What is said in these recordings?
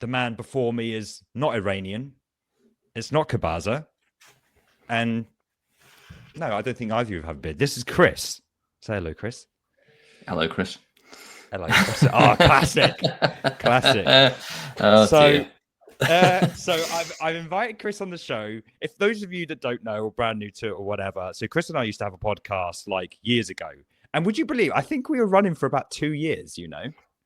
the man before me is not Iranian. It's not Kabaza. And no, I don't think either of you have a beard. This is Chris. Say hello, Chris. Hello, Chris. Hello, Chris. Oh, classic. Classic. Oh, So, dear. so I've invited Chris on the show. If those of you that don't know or brand new to it or whatever, so Chris and I used to have a podcast like years ago. And would you believe, I think we were running for about 2 years, you know?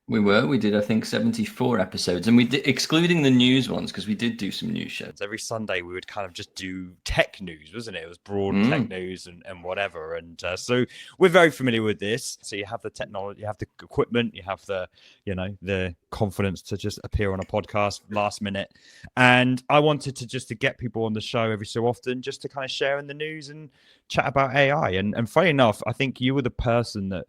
We did, I think, 74 episodes, and we did, excluding the news ones, because we did do some news shows. Every Sunday we would kind of just do tech news, wasn't it? It was broad tech news and whatever. And so we're very familiar with this. So you have the technology, you have the equipment, you have the, the confidence to just appear on a podcast last minute. And I wanted to get people on the show every so often, just to kind of share in the news and chat about AI. And funny enough, I think you were the person that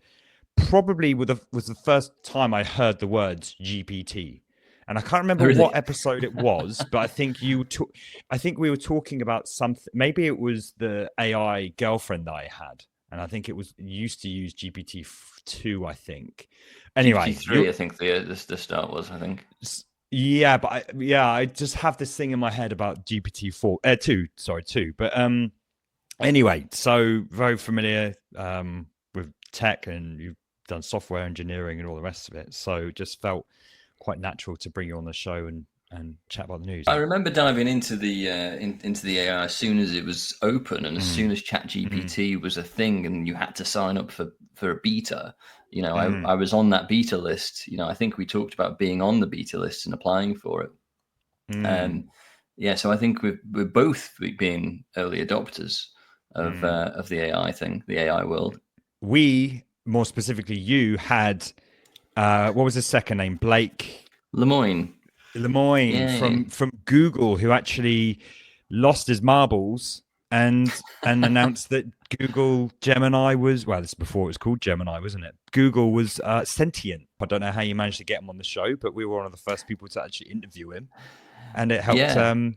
probably was the first time I heard the words GPT, and I can't remember what episode it was, but I think I think we were talking about something. Maybe it was the AI girlfriend that I had, and I think it was used to use GPT-2. I think. Anyway, GPT-3. I think the start was. I think. Yeah, but I just have this thing in my head about GPT-4, 2. Sorry, 2. But anyway, so very familiar with tech, and you've done software engineering and all the rest of it, so it just felt quite natural to bring you on the show and chat about the news. I remember diving into the AI as soon as it was open, and as soon as ChatGPT was a thing, and you had to sign up for a beta. I was on that beta list. I think we talked about being on the beta list and applying for it. So I think we're both being early adopters of the AI thing, the AI world. We, more specifically, you had what was his second name? Blake Lemoine from Google, who actually lost his marbles and announced that Google Gemini was, well, this is before it was called Gemini, wasn't it? Google was sentient. I don't know how you managed to get him on the show, but we were one of the first people to actually interview him, and it helped.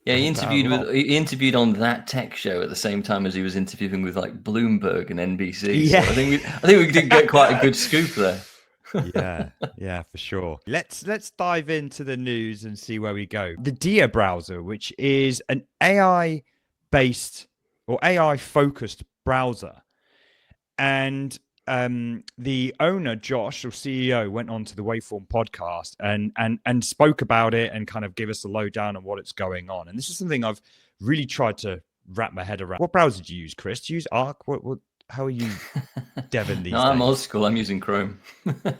He interviewed on that tech show at the same time as he was interviewing with like Bloomberg and NBC. Yeah. So I think we did get quite a good scoop there. Yeah, for sure. Let's dive into the news and see where we go. The Dia browser, which is an AI-based or AI-focused browser, and the owner, Josh, or CEO, went on to the Waveform podcast and spoke about it and kind of give us a lowdown on what it's going on. And this is something I've really tried to wrap my head around. What browser do you use, Chris? Do you use Arc? How are you deving these days? I'm old school. I'm using Chrome.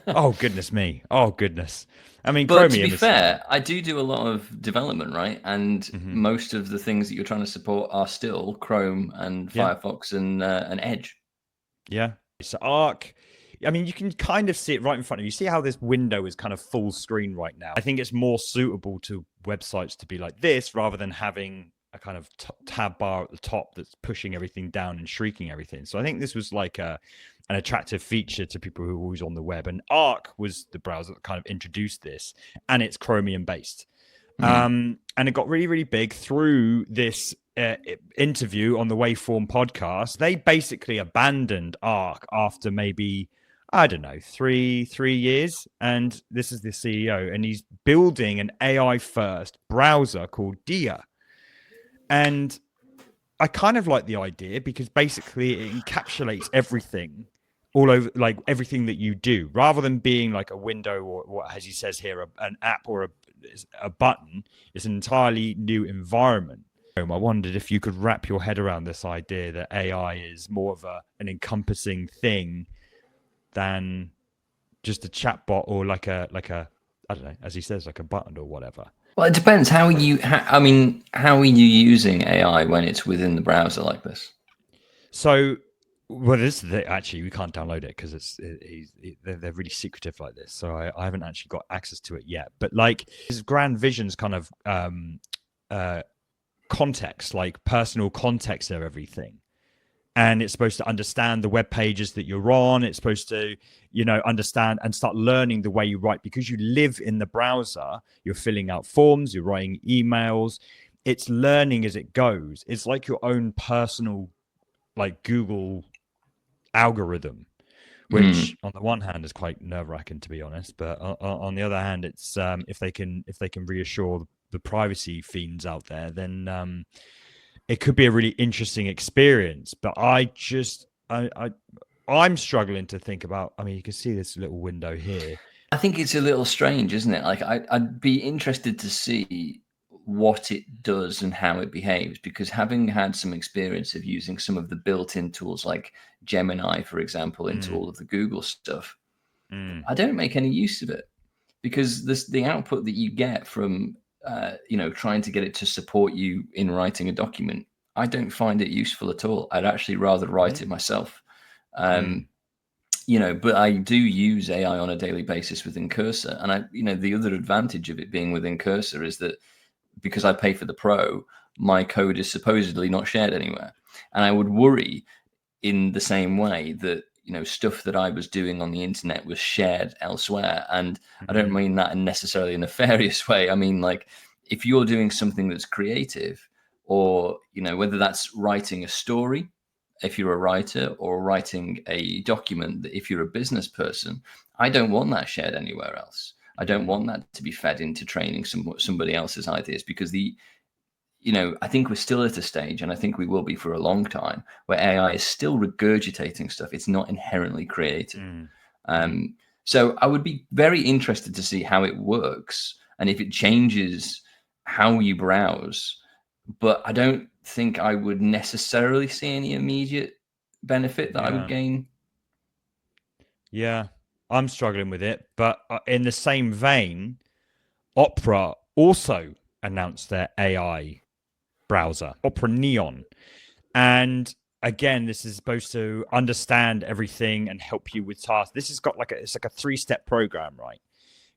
Oh, goodness me. Oh, goodness. I mean, but Chromium to be fair, I do a lot of development, right? And most of the things that you're trying to support are still Chrome and Firefox and Edge. Yeah. So Arc, I mean, you can kind of see it right in front of you. You see how this window is kind of full screen right now. I think it's more suitable to websites to be like this rather than having a kind of tab bar at the top that's pushing everything down and shrinking everything. So I think this was like an attractive feature to people who are always on the web. And Arc was the browser that kind of introduced this, and it's Chromium based. And it got really, really big through this interview on the Waveform podcast. They basically abandoned Arc after maybe, I don't know, three years. And this is the CEO, and he's building an AI first browser called Dia. And I kind of like the idea because basically it encapsulates everything all over, like everything that you do, rather than being like a window or what, as he says here, an app or a button. It's an entirely new environment. I wondered if you could wrap your head around this idea that AI is more of an encompassing thing than just a chatbot or like a I don't know, as he says, like a button or whatever. Well, it depends. How are you using AI when it's within the browser like this? So, well, actually we can't download it because they're really secretive like this. So I haven't actually got access to it yet. But like his grand vision's kind of context, like personal context of everything. And it's supposed to understand the web pages that you're on. It's supposed to, understand and start learning the way you write, because you live in the browser. You're filling out forms, you're writing emails. It's learning as it goes. It's like your own personal, like Google algorithm, Mm. which on the one hand is quite nerve-wracking, to be honest, but on the other hand, it's if they can reassure the privacy fiends out there, then it could be a really interesting experience. But I'm struggling to think about. I mean, you can see this little window here. I think it's a little strange, isn't it? Like I'd be interested to see what it does and how it behaves, because having had some experience of using some of the built-in tools like Gemini, for example, into all of the Google stuff, I don't make any use of it, because the output that you get from trying to get it to support you in writing a document, I don't find it useful at all. I'd actually rather write it myself. But I do use AI on a daily basis within Cursor. And the other advantage of it being within Cursor is that because I pay for the Pro, my code is supposedly not shared anywhere. And I would worry in the same way that, stuff that I was doing on the internet was shared elsewhere. And I don't mean that in necessarily a nefarious way. I mean, like, if you're doing something that's creative, or, whether that's writing a story, if you're a writer, or writing a document that if you're a business person, I don't want that shared anywhere else. I don't want that to be fed into training somebody else's ideas, because I think we're still at a stage, and I think we will be for a long time, where AI is still regurgitating stuff. It's not inherently creative. So I would be very interested to see how it works and if it changes how you browse. But I don't think I would necessarily see any immediate benefit that I would gain. Yeah, I'm struggling with it. But in the same vein, Opera also announced their AI browser, Opera Neon. And again, this is supposed to understand everything and help you with tasks. This has got it's like a 3-step program, right?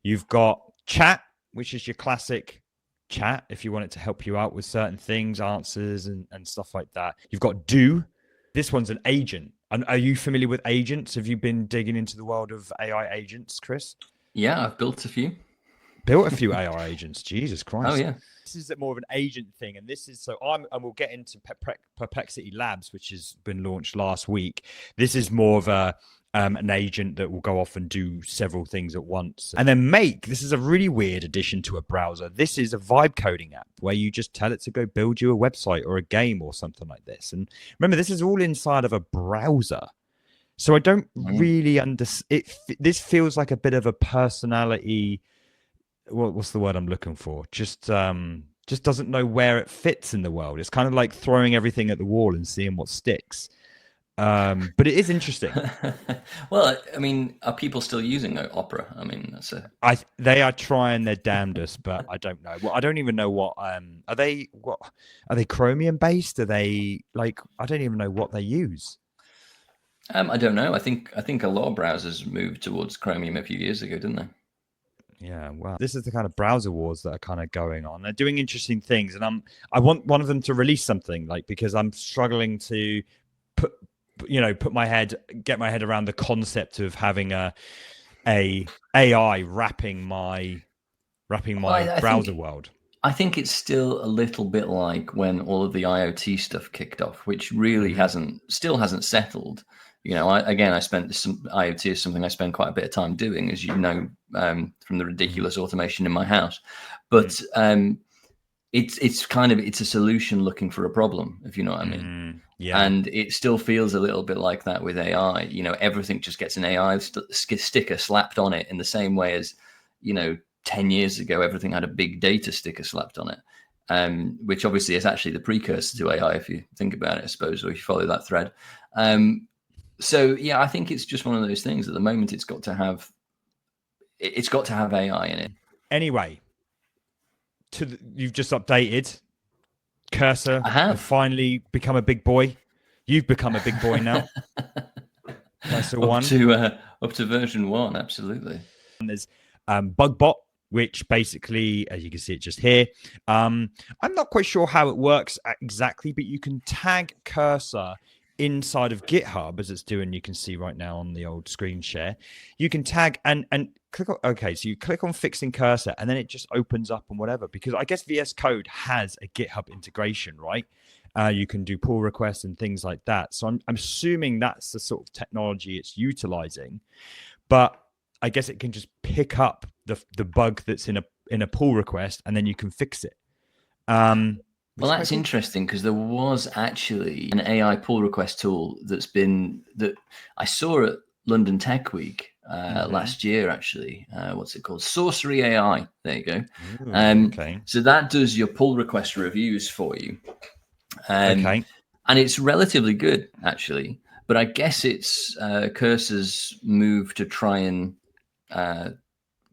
You've got chat, which is your classic chat if you want it to help you out with certain things, answers and stuff like that. You've got do. This one's an agent. And are you familiar with agents? Have you been digging into the world of AI agents, Chris? Yeah, I've built a few. Built a few AI agents. Jesus Christ. Oh, yeah. This is more of an agent thing. And this is and we'll get into Perplexity Labs, which has been launched last week. This is more of an agent that will go off and do several things at once. And then this is a really weird addition to a browser. This is a vibe coding app where you just tell it to go build you a website or a game or something like this. And remember, this is all inside of a browser. So I don't really understand. This feels like a bit of a personality. What's the word I'm looking for? Just doesn't know where it fits in the world. It's kind of like throwing everything at the wall and seeing what sticks. But it is interesting. Well, I mean, are people still using Opera? I mean, they are trying their damnedest, but I don't know. Well, I don't even know what are they Chromium based? Are they I don't even know what they use. I don't know. I think a lot of browsers moved towards Chromium a few years ago, didn't they? Yeah, well, this is the kind of browser wars that are kind of going on. They're doing interesting things, and I want one of them to release something, because I'm struggling to get my head around the concept of having a AI wrapping my browser world. I think it's still a little bit like when all of the IoT stuff kicked off, which really still hasn't settled. I spent IoT is something I spend quite a bit of time doing, as you know, from the ridiculous automation in my house. But it's a solution looking for a problem, if you know what I mean. Yeah. And it still feels a little bit like that with AI. Everything just gets an AI sticker slapped on it in the same way as, 10 years ago, everything had a big data sticker slapped on it, which obviously is actually the precursor to AI, if you think about it, I suppose, or if you follow that thread. So, yeah, I think it's just one of those things. At the moment, it's got to have AI in it. Anyway, you've just updated. Cursor have finally become a big boy. You've become a big boy now. Cursor 1. Up to version 1, absolutely. And there's BugBot, which basically, as you can see it just here, I'm not quite sure how it works exactly, but you can tag Cursor inside of GitHub, as it's doing. You can see right now on the old screen share. You can tag and click on, so you click on fixing Cursor, and then it just opens up and whatever, because I guess VS Code has a GitHub integration, right? You can do pull requests and things like that. So I'm assuming that's the sort of technology it's utilizing. But I guess it can just pick up the bug that's in a pull request, and then you can fix it. Well, that's interesting, because there was actually an AI pull request tool that I saw at London Tech Week last year, actually. What's it called? Sorcery AI. There you go. Ooh, okay. So that does your pull request reviews for you. Okay. And it's relatively good, actually. But I guess it's Cursor's move to try and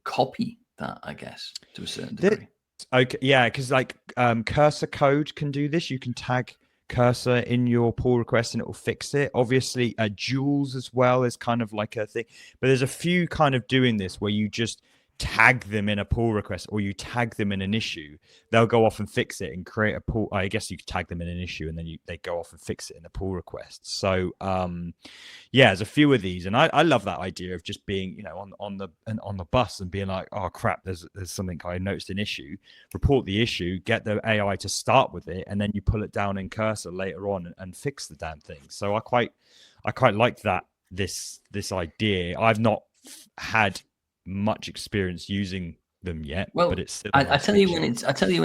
copy that, I guess, to a certain degree. Okay, yeah, because like Cursor Code can do this. You can tag Cursor in your pull request and it will fix it. Obviously, Jules as well is kind of like a thing, but there's a few kind of doing this where you just tag them in a pull request, or you tag them in an issue. They'll go off and fix it and create a pull. I guess you could tag them in an issue and then they go off and fix it in a pull request. So yeah, there's a few of these, and I love that idea of just being, you know, on the bus and being like, oh crap, there's something, I noticed an issue, report the issue, get the AI to start with it, and then you pull it down in Cursor later on and fix the damn thing. So I quite like that this idea. I've not had much experience using them yet, well, but it's still I tell you when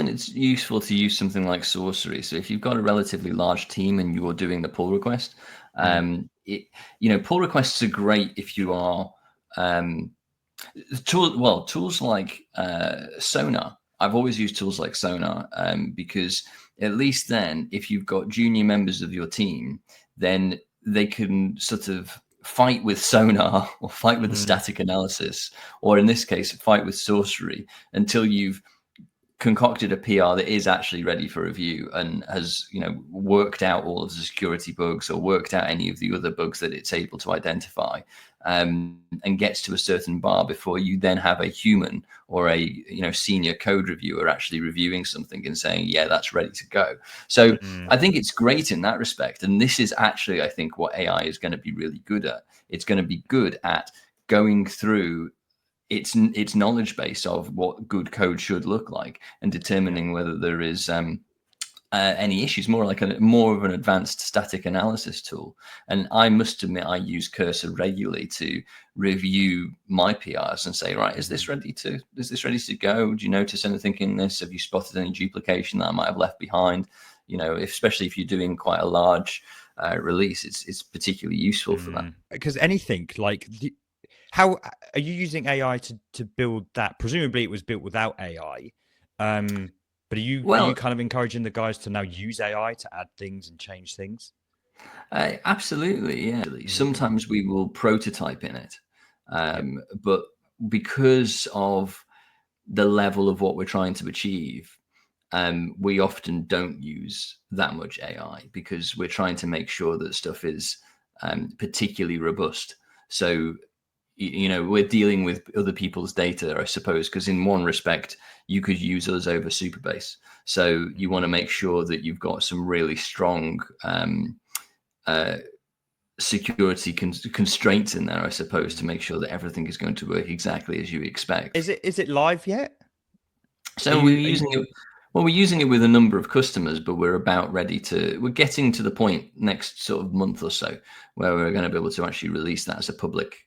it's useful to use something like Sorcery. So if you've got a relatively large team and you're doing the pull request, pull requests are great if you are tools like Sonar. I've always used tools like Sonar because at least then, if you've got junior members of your team, then they can sort of fight with Sonar or fight with the static analysis, or in this case, fight with Sorcery until you've concocted a PR that is actually ready for review and has, you know, worked out all of the security bugs or worked out any of the other bugs that it's able to identify, and gets to a certain bar before you then have a human or a, you know, senior code reviewer actually reviewing something and saying, yeah, that's ready to go. So I think it's great in that respect. And this is actually, I think, what AI is going to be really good at. It's going to be good at going through its knowledge base of what good code should look like and determining whether there is any issues, more of an advanced static analysis tool. And I must admit, I use Cursor regularly to review my PRs and say, right, is this ready to go? Do you notice anything in this? Have you spotted any duplication that I might have left behind? You know, especially if you're doing quite a large release, it's particularly useful for that. Because anything like how are you using AI to build that? Presumably it was built without AI. But are you kind of encouraging the guys to now use AI to add things and change things? Absolutely, yeah. Sometimes we will prototype in it, but because of the level of what we're trying to achieve, we often don't use that much AI because we're trying to make sure that stuff is particularly robust. So, you know, we're dealing with other people's data, I suppose, because in one respect, you could use us over Supabase. So you want to make sure that you've got some really strong security constraints in there, I suppose, to make sure that everything is going to work exactly as you expect. Is it live yet? So we're using it with a number of customers, but we're getting to the point next sort of month or so where we're going to be able to actually release that as a public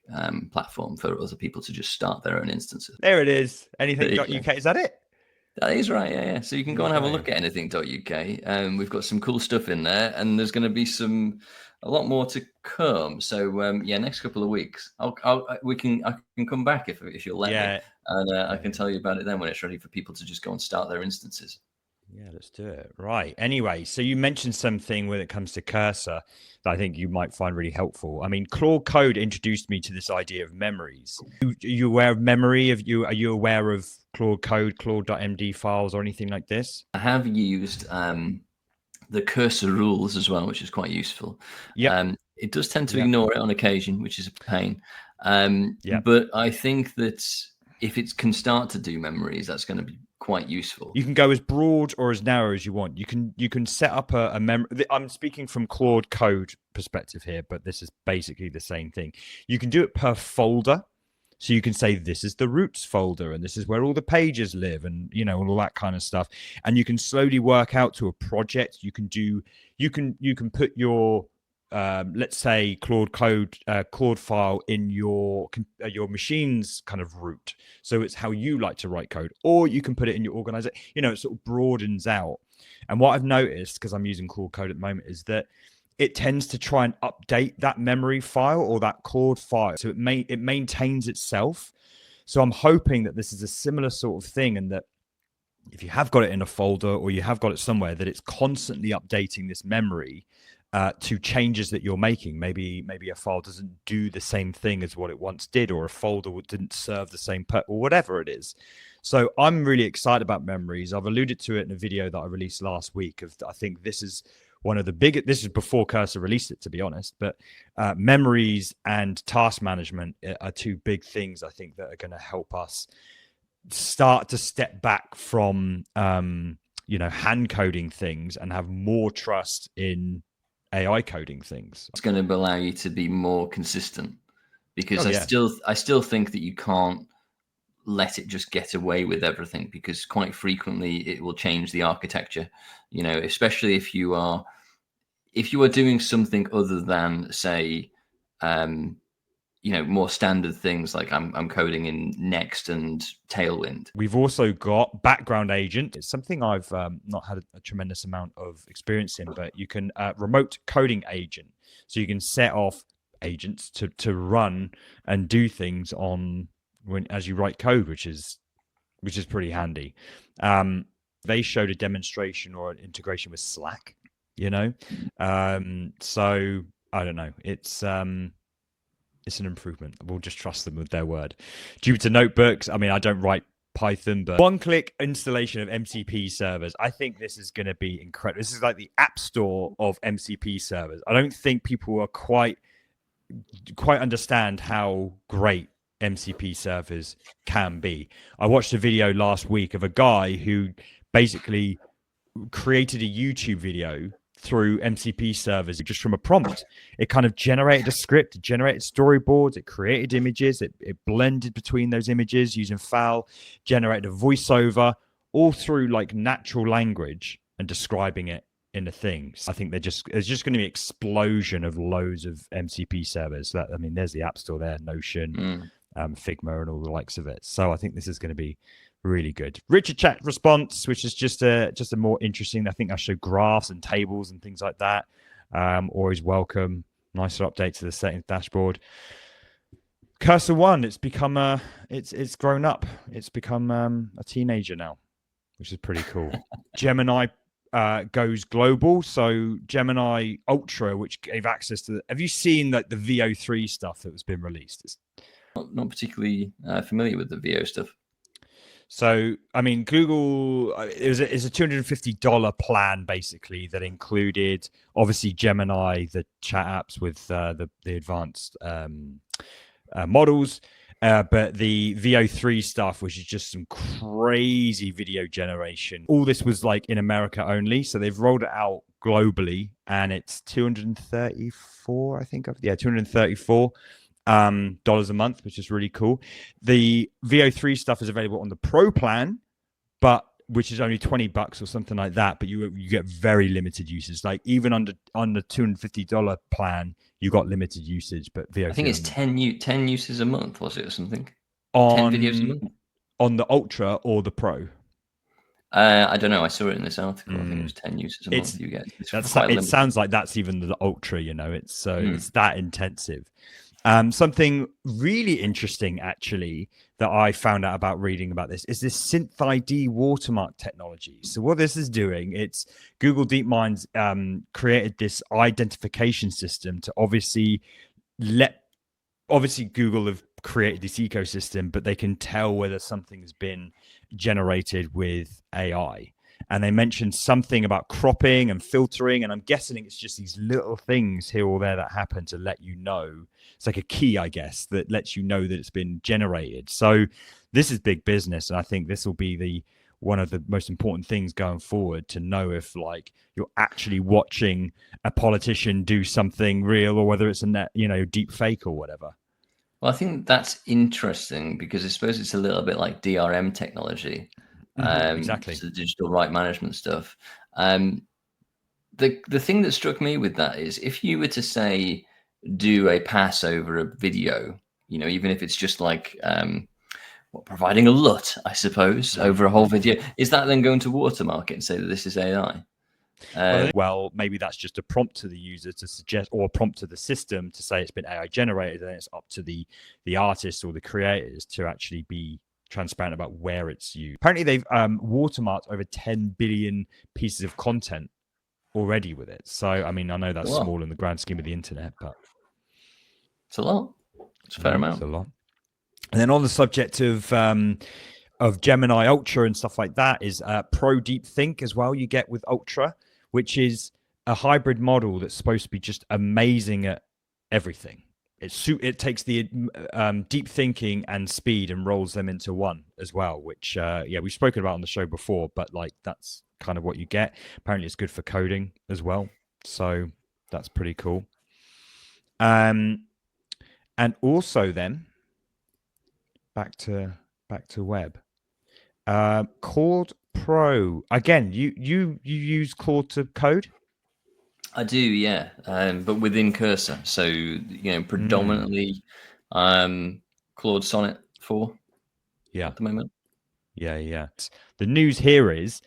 platform for other people to just start their own instances. There it is. Anything.uk. Is that it? That is right, yeah. So you can go and have a look at anything.uk. We've got some cool stuff in there, and there's going to be a lot more to come. So next couple of weeks, I can come back if you'll let me, and I can tell you about it then when it's ready for people to just go and start their instances. Yeah, let's do it. Right. Anyway, so you mentioned something when it comes to Cursor that I think you might find really helpful. I mean, Claude Code introduced me to this idea of memories. Are you aware of memory? Are you aware of Claude Code, Claude.md files or anything like this? I have used the Cursor rules as well, which is quite useful. Yeah. It does tend to ignore it on occasion, which is a pain. But I think that if it can start to do memories, that's going to be quite useful. You can go as broad or as narrow as you want. You can set up a memory. I'm speaking from Claude Code perspective here, but this is basically the same thing. You can do it per folder. So you can say, this is the roots folder and this is where all the pages live, and all that kind of stuff. And you can slowly work out to a project. You can put your let's say Claude Code Claude file in your machine's kind of root, so it's how you like to write code, or you can put it in your organization. It sort of broadens out. And what I've noticed, because I'm using Claude Code at the moment, is that it tends to try and update that memory file or that Claude file, so it maintains itself. So I'm hoping that this is a similar sort of thing, and that if you have got it in a folder or you have got it somewhere, that it's constantly updating this memory to changes that you're making. Maybe a file doesn't do the same thing as what it once did, or a folder didn't serve the same purpose, or whatever it is. So I'm really excited about memories. I've alluded to it in a video that I released last week. I think this is one of the biggest. This is before Cursor released it, to be honest. But memories and task management are two big things I think that are going to help us start to step back from hand coding things and have more trust in AI coding things. It's going to allow you to be more consistent, because I still think that you can't let it just get away with everything, because quite frequently it will change the architecture, especially if you are doing something other than, say, more standard things like I'm coding in Next and Tailwind. We've also got background agent. It's something I've not had a tremendous amount of experience in, but you can remote coding agent. So you can set off agents to run and do things as you write code, which is pretty handy. They showed a demonstration or an integration with Slack, so I don't know. It's an improvement. We'll just trust them with their word. Jupyter Notebooks. I mean, I don't write Python, but one-click installation of MCP servers. I think this is going to be incredible. This is like the app store of MCP servers. I don't think people are quite understand how great MCP servers can be. I watched a video last week of a guy who basically created a YouTube video through MCP servers just from a prompt. It kind of generated a script, it generated storyboards, it created images, it blended between those images using FAL, generated a voiceover, all through like natural language and describing it in a thing. So I think there's just going to be an explosion of loads of MCP servers. There's the App Store there, Notion, Figma, and all the likes of it. So I think this is going to be really good. Richer chat response, which is just a more interesting. I think I show graphs and tables and things like that. Always welcome. Nicer update to the settings dashboard. Cursor One, it's become it's grown up. It's become a teenager now, which is pretty cool. Gemini goes global. So Gemini Ultra, which gave access to have you seen like the VO3 stuff that has been released? It's not particularly familiar with the VO stuff. So, I mean, Google, it's a $250 plan, basically, that included, obviously, Gemini, the chat apps with the advanced models, but the VO3 stuff, which is just some crazy video generation. All this was like in America only, so they've rolled it out globally, and it's $234, I think. $234. Dollars a month, which is really cool. The VO3 stuff is available on the Pro plan, but which is only $20 or something like that. But you get very limited usage. Like even on the $250 plan, you got limited usage. But VO3, I think it's 10 uses a month, was it, or something? 10 videos a month on the Ultra or the Pro. I don't know. I saw it in this article. I think it was 10 uses a month. You get. It sounds like that's even the Ultra. It's it's that intensive. Something really interesting, actually, that I found out about reading about this is this Synth ID watermark technology. So what this is doing, it's Google DeepMind's created this identification system to obviously Google have created this ecosystem, but they can tell whether something has been generated with AI. And they mentioned something about cropping and filtering, and I'm guessing it's just these little things here or there that happen to let you know. It's like a key, I guess, that lets you know that it's been generated. So this is big business, and I think this will be one of the most important things going forward, to know if like you're actually watching a politician do something real or whether it's a deep fake or whatever. Well, I think that's interesting because I suppose it's a little bit like DRM technology, Exactly. so the digital right management stuff. The thing that struck me with that is if you were to say do a pass over a video, even if it's just like providing a LUT, I suppose, over a whole video, is that then going to watermark it and say that this is AI? Well, maybe that's just a prompt to the user to suggest, or a prompt to the system to say it's been AI generated, and it's up to the artist or the creators to actually be transparent about where it's used. Apparently, they've watermarked over 10 billion pieces of content already with it. So, I mean, I know that's small in the grand scheme of the internet, but it's a lot. It's a fair amount. It's a lot. And then on the subject of Gemini Ultra and stuff like that is Pro Deep Think as well. You get with Ultra, which is a hybrid model that's supposed to be just amazing at everything. It takes the deep thinking and speed and rolls them into one as well, which we've spoken about on the show before, but like that's kind of what you get. Apparently it's good for coding as well, so that's pretty cool. And also then back to web, Claude Pro again. You use Claude Code? I do, yeah, but within Cursor. So predominantly Claude Sonnet 4 at the moment. Yeah. The news here is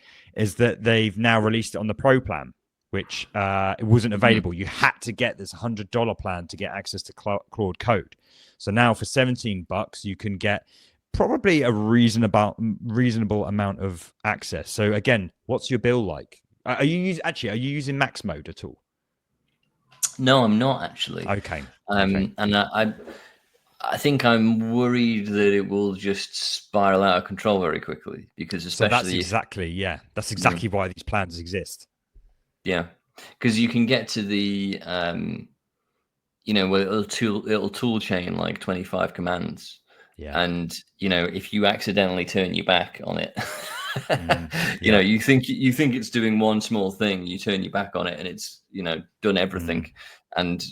that they've now released it on the Pro plan, which it wasn't available. You had to get this $100 plan to get access to Claude Code. So now for $17, you can get probably a reasonable amount of access. So again, what's your bill like? Are you using max mode at all? No, I'm not actually. Okay. And I think I'm worried that it will just spiral out of control very quickly because especially that's exactly why these plans exist. Yeah, because you can get to the where it'll tool chain like 25 commands. Yeah. And if you accidentally turn your back on it, you think it's doing one small thing, you turn your back on it and it's done everything and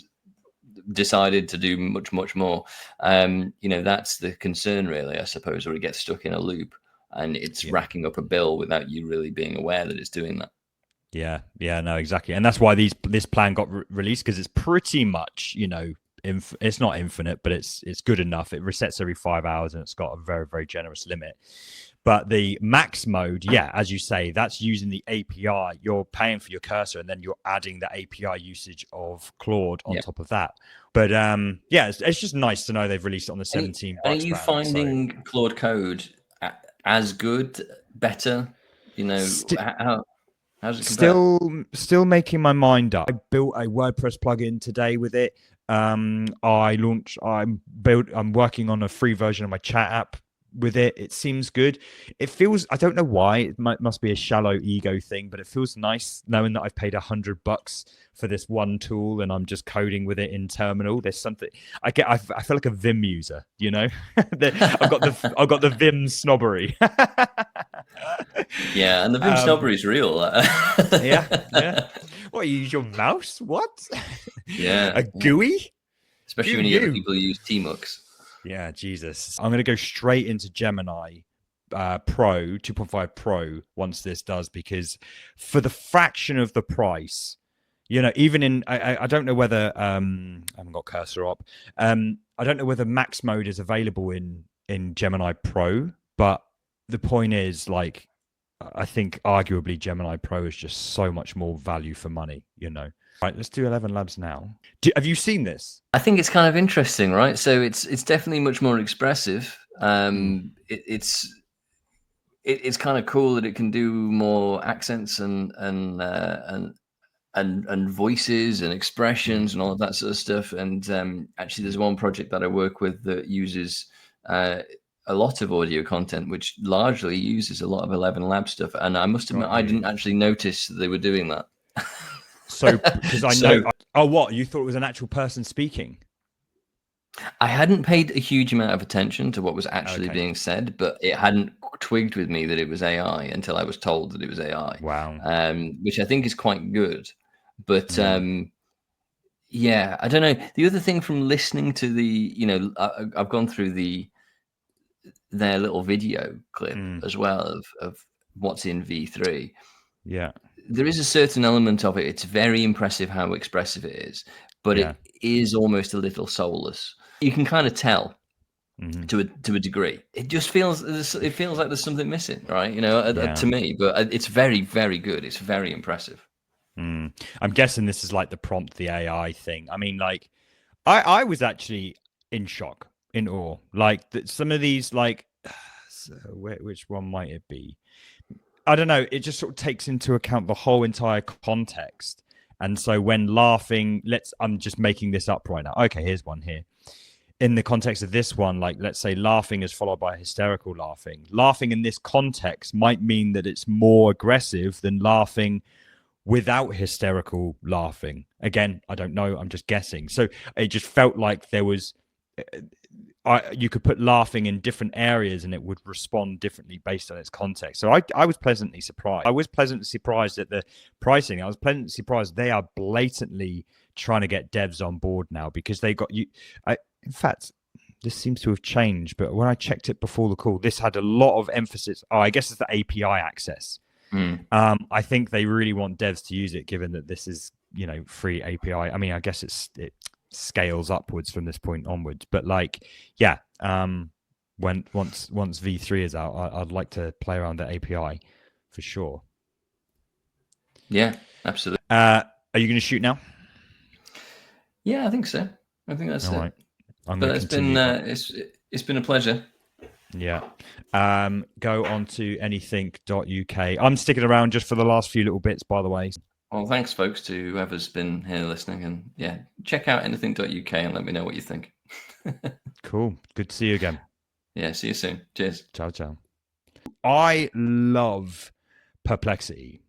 decided to do much more. That's the concern really, I suppose, where it gets stuck in a loop and it's racking up a bill without you really being aware that it's doing that. Yeah, no, exactly. And that's why this plan got released, because it's pretty much, it's not infinite, but it's good enough. It resets every 5 hours and it's got a very, very generous limit. But the max mode, as you say, that's using the API. You're paying for your cursor and then you're adding the API usage of Claude on top of that. But it's just nice to know they've released it on the $17. Are you finding Claude Code as good, better? How does it compare? Still making my mind up. I built a WordPress plugin today with it. I'm working on a free version of my chat app with it. It seems good. It feels, I don't know why, it must be a shallow ego thing, but it feels nice knowing that I've paid $100 for this one tool and I'm just coding with it in terminal. There's something I feel like a Vim user, I've got the Vim snobbery. Yeah, and the Vim snobbery is real. yeah. What, you use your mouse? What? Yeah. A GUI? Especially when you get people who use tmux. Yeah, Jesus. I'm going to go straight into Gemini Pro, 2.5 Pro, once this does, because for the fraction of the price, even in, I don't know whether, I haven't got cursor up. I don't know whether max mode is available in Gemini Pro, but the point is, like, I think arguably Gemini Pro is just so much more value for money, Right, let's do 11 Labs now. Have you seen this? I think it's kind of interesting, right? So it's definitely much more expressive. It's kind of cool that it can do more accents and voices and expressions and all of that sort of stuff. And actually, there's one project that I work with that uses a lot of audio content, which largely uses a lot of 11 Lab stuff. And I must admit, I didn't actually notice that they were doing that. So, because I know, what, you thought it was an actual person speaking? I hadn't paid a huge amount of attention to what was actually being said, but it hadn't twigged with me that it was AI until I was told that it was AI. Wow. Which I think is quite good. But Yeah, I don't know. The other thing from listening to the, I've gone through their little video clip as well of what's in V3. Yeah. There is a certain element of it. It's very impressive how expressive it is, but Yeah. it is almost a little soulless. You can kind of tell to a degree. It just feels like there's something missing, right? Yeah. To me, but it's very, very good. It's very impressive. I'm guessing this is like the prompt the AI thing. I mean, like, I was actually in shock, in awe. Like some of these, like, so which one might it be? I don't know. It just sort of takes into account the whole entire context. And so when laughing, I'm just making this up right now. Okay, here's one here. In the context of this one, like, let's say laughing is followed by hysterical laughing. Laughing in this context might mean that it's more aggressive than laughing without hysterical laughing. Again, I don't know. I'm just guessing. So it just felt like there was, you could put laughing in different areas and it would respond differently based on its context. So I was pleasantly surprised. I was pleasantly surprised at the pricing. I was pleasantly surprised they are blatantly trying to get devs on board now, because they got you. In fact, this seems to have changed, but when I checked it before the call, this had a lot of emphasis. Oh, I guess it's the API access. I think they really want devs to use it, given that this is, free API. I mean, I guess it scales upwards from this point onwards, but like, yeah, once V3 is out, I'd like to play around the API for sure. Yeah, absolutely. Are you going to shoot now? Yeah, I think so. I think that's All it. right. I'm But going to continue. It's been a pleasure. Yeah. Go on to anything.uk. I'm sticking around just for the last few little bits, by the way. Well, thanks, folks, to whoever's been here listening. And yeah, check out anything.uk and let me know what you think. Cool. Good to see you again. Yeah, see you soon. Cheers. Ciao, ciao. I love Perplexity.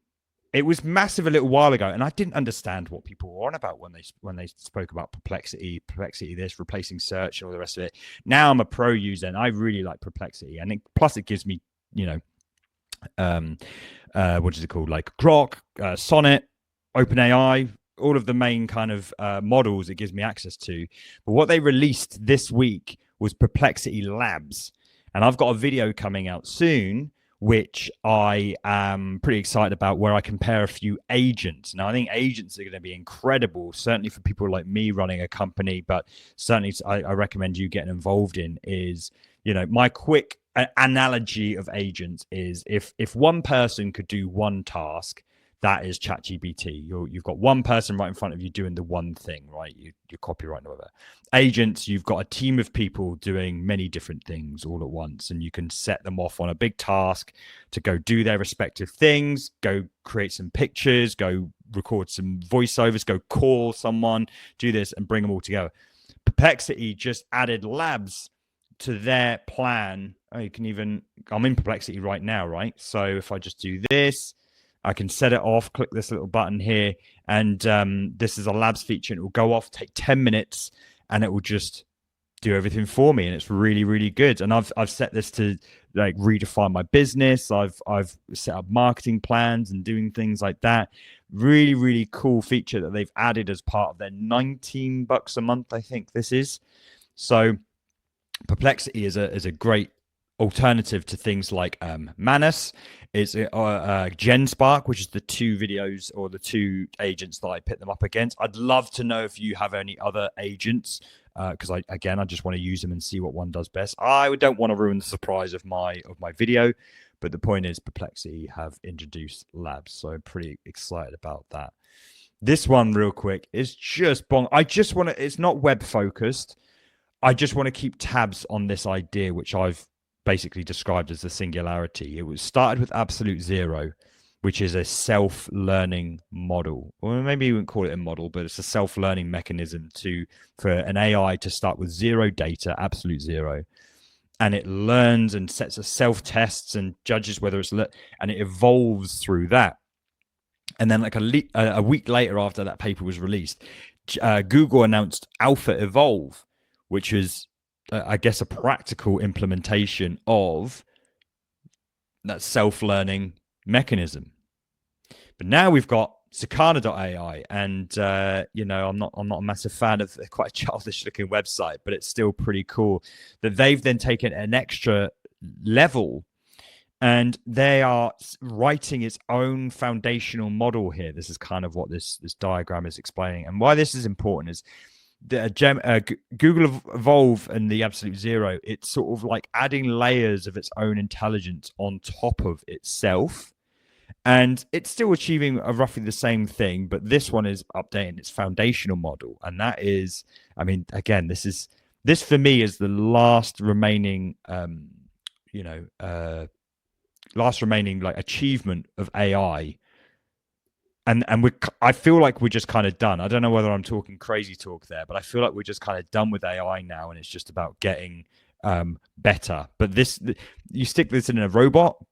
It was massive a little while ago, and I didn't understand what people were on about when they spoke about Perplexity this, replacing search and all the rest of it. Now I'm a pro user, and I really like Perplexity, and plus it gives me, what is it called, like Grok, Sonnet, OpenAI, all of the main kind of models it gives me access to. But what they released this week was Perplexity Labs, and I've got a video coming out soon which I am pretty excited about, where I compare a few agents. Now, I think agents are going to be incredible, certainly for people like me running a company, but certainly I recommend you getting involved in is, my quick analogy of agents is if one person could do one task, that is ChatGPT. You've got one person right in front of you doing the one thing, right? You're copywriting or whatever. Agents, you've got a team of people doing many different things all at once, and you can set them off on a big task to go do their respective things, go create some pictures, go record some voiceovers, go call someone, do this, and bring them all together. Perplexity just added labs to their plan. I'm in Perplexity right now, right? So if I just do this, I can set it off, click this little button here, and this is a labs feature, and it will go off, take 10 minutes, and it will just do everything for me, and it's really, really good. And I've set this to like redefine my business. I've set up marketing plans and doing things like that. Really, really cool feature that they've added as part of their $19 a month, I think this is. So Perplexity is a great alternative to things like Manus. Is GenSpark, which is the two videos or the two agents that I pit them up against. I'd love to know if you have any other agents, because I just want to use them and see what one does best. I don't want to ruin the surprise of my video, but the point is Perplexity have introduced labs, so I'm pretty excited about that. This one, real quick, is just bong. I just want to. It's not web focused. I just want to keep tabs on this idea, which I've basically described as the singularity. It was started with absolute zero, which is a self-learning model, or maybe you wouldn't call it a model, but it's a self-learning mechanism for an AI to start with zero data, absolute zero, and it learns and sets a self-tests and judges whether it's and it evolves through that. And then like a week later, after that paper was released, Google announced Alpha Evolve, which is I guess a practical implementation of that self-learning mechanism. But now we've got Sakana.ai, and I'm not a massive fan of quite a childish looking website, but it's still pretty cool that they've then taken an extra level and they are writing its own foundational model here. This is kind of what this diagram is explaining, and why this is important is the Google Evolve and the Absolute Zero. It's sort of like adding layers of its own intelligence on top of itself. And it's still achieving roughly the same thing, but this one is updating its foundational model. And that is, I mean, again, this for me is the last remaining, like achievement of AI. And I feel like we're just kind of done. I don't know whether I'm talking crazy talk there, but I feel like we're just kind of done with AI now, and it's just about getting better. But you stick this in a robot.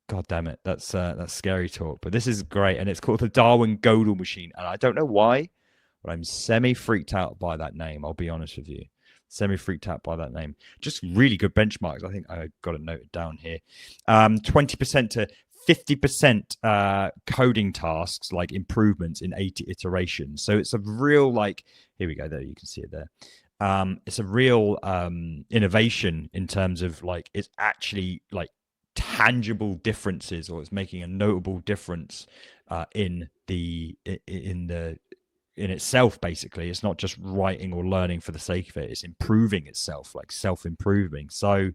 God damn it, that's scary talk. But this is great, and it's called the Darwin Gödel machine. And I don't know why, but I'm semi freaked out by that name. I'll be honest with you, semi freaked out by that name. Just really good benchmarks. I think I got it noted down here. 20% to 50% coding tasks, like improvements in 80 iterations. So it's a real, like, here we go. There, you can see it there. It's a real innovation in terms of like it's actually like tangible differences, or it's making a notable difference in itself. Basically, it's not just writing or learning for the sake of it, it's improving itself, like self-improving. So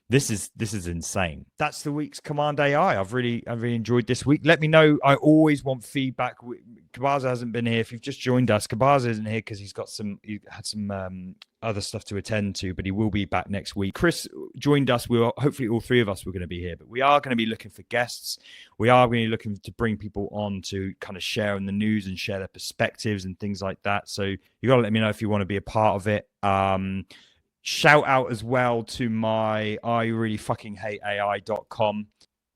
this is insane. That's the week's Command AI. I've really enjoyed this week. Let me know. I always want feedback. Kabaza hasn't been here. If you've just joined us, Kabaza isn't here because he had some other stuff to attend to, but he will be back next week. Chris joined us. Hopefully all three of us were going to be here, but we are going to be looking for guests. We are going to be looking to bring people on to kind of share in the news and share their perspectives and things like that. So you got to let me know if you want to be a part of it. Shout out as well to my I really fucking hate AI.com.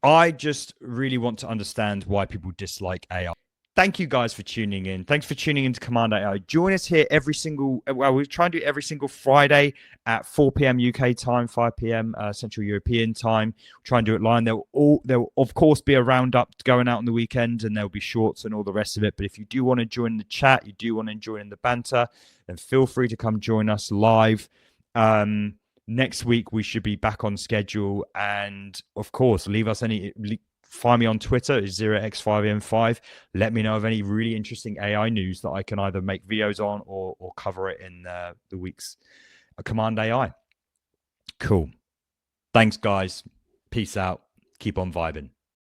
I just really want to understand why people dislike AI. Thank you guys for tuning in. Thanks for tuning into Command AI. Join us here we try and do every single Friday at 4 p.m. UK time, 5 p.m. Central European time. Try and do it live. There will of course be a roundup going out on the weekend, and there'll be shorts and all the rest of it. But if you do want to join the chat, you do want to join the banter, then feel free to come join us live. Next week we should be back on schedule, and of course find me on Twitter is 0x5m5. Let me know of any really interesting AI news that I can either make videos on or cover it in the week's Command AI. Cool. Thanks guys. Peace out. Keep on vibing.